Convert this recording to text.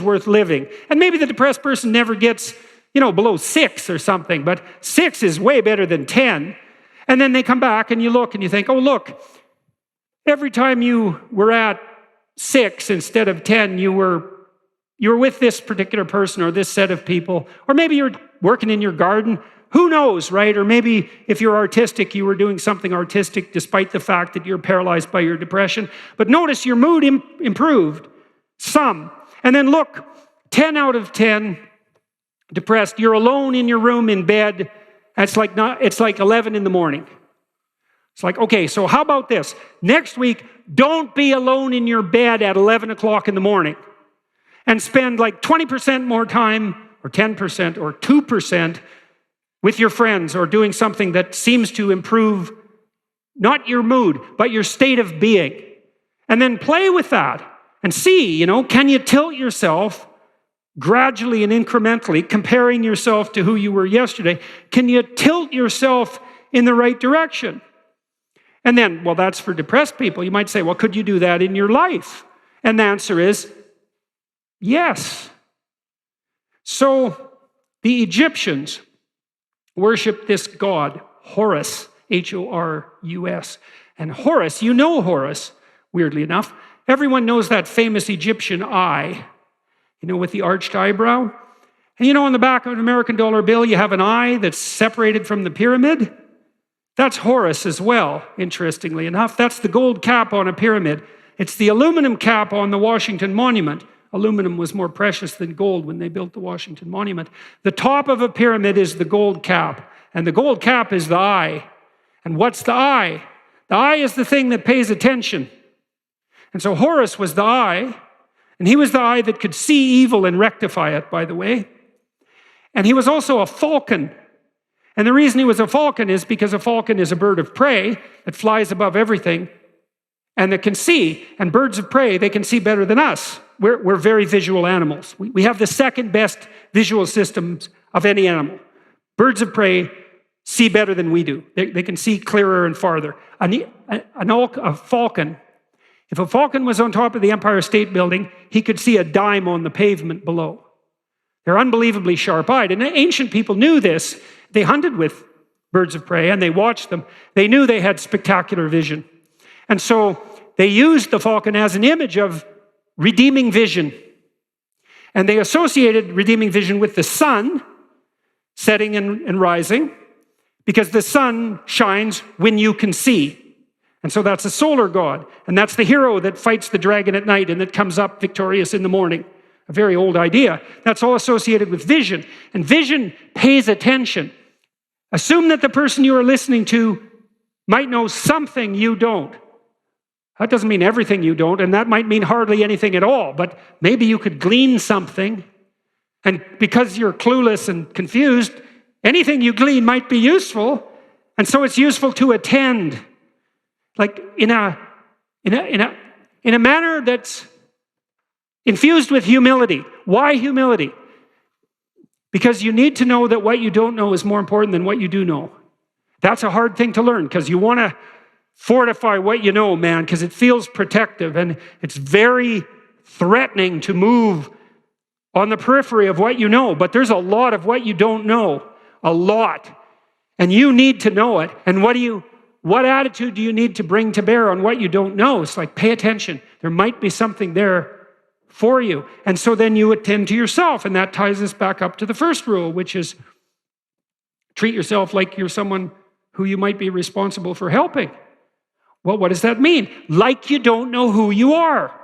worth living. And maybe the depressed person never gets, below 6 or something, but 6 is way better than 10. And then they come back and you look and you think, oh, look, every time you were at 6 instead of 10, you were with this particular person or this set of people, or maybe you're working in your garden. Who knows, right? Or maybe if you're artistic, you were doing something artistic despite the fact that you're paralyzed by your depression. But notice your mood improved some. And then look, 10 out of 10 depressed. You're alone in your room in bed. It's like 11 in the morning. It's like, okay, so how about this? Next week, don't be alone in your bed at 11 o'clock in the morning and spend like 20% more time or 10% or 2% with your friends or doing something that seems to improve not your mood, but your state of being. And then play with that and see, can you tilt yourself gradually and incrementally, comparing yourself to who you were yesterday? Can you tilt yourself in the right direction? And then, well, that's for depressed people. You might say, well, could you do that in your life? And the answer is yes. So the Egyptians worshiped this god, Horus, Horus. And Horus, Horus, weirdly enough. Everyone knows that famous Egyptian eye, with the arched eyebrow. And on the back of an American dollar bill, you have an eye that's separated from the pyramid. That's Horus as well, interestingly enough. That's the gold cap on a pyramid. It's the aluminum cap on the Washington Monument. Aluminum was more precious than gold when they built the Washington Monument. The top of a pyramid is the gold cap, and the gold cap is the eye. And what's the eye? The eye is the thing that pays attention. And so Horus was the eye, and he was the eye that could see evil and rectify it, by the way. And he was also a falcon. And the reason he was a falcon is because a falcon is a bird of prey that flies above everything and that can see. And birds of prey, they can see better than us. We're very visual animals. We have the second best visual systems of any animal. Birds of prey see better than we do. They can see clearer and farther. A falcon, if a falcon was on top of the Empire State Building, he could see a dime on the pavement below. They're unbelievably sharp-eyed. And ancient people knew this. They hunted with birds of prey and they watched them. They knew they had spectacular vision. And so they used the falcon as an image of redeeming vision. And they associated redeeming vision with the sun setting and rising, because the sun shines when you can see. And so that's a solar god. And that's the hero that fights the dragon at night and that comes up victorious in the morning. A very old idea. That's all associated with vision. And vision pays attention. Assume that the person you are listening to might know something you don't. That doesn't mean everything you don't, and that might mean hardly anything at all, but maybe you could glean something. And because you're clueless and confused, anything you glean might be useful, and so it's useful to attend, like in a manner that's infused with humility. Why humility? Because you need to know that what you don't know is more important than what you do know. That's a hard thing to learn, because you want to fortify what you know, man, because it feels protective, and it's very threatening to move on the periphery of what you know. But there's a lot of what you don't know, a lot, and you need to know it. And what attitude do you need to bring to bear on what you don't know? It's like, pay attention. There might be something there for you. And so then you attend to yourself, and that ties us back up to the first rule, which is treat yourself like you're someone who you might be responsible for helping. Well, what does that mean? Like you don't know who you are.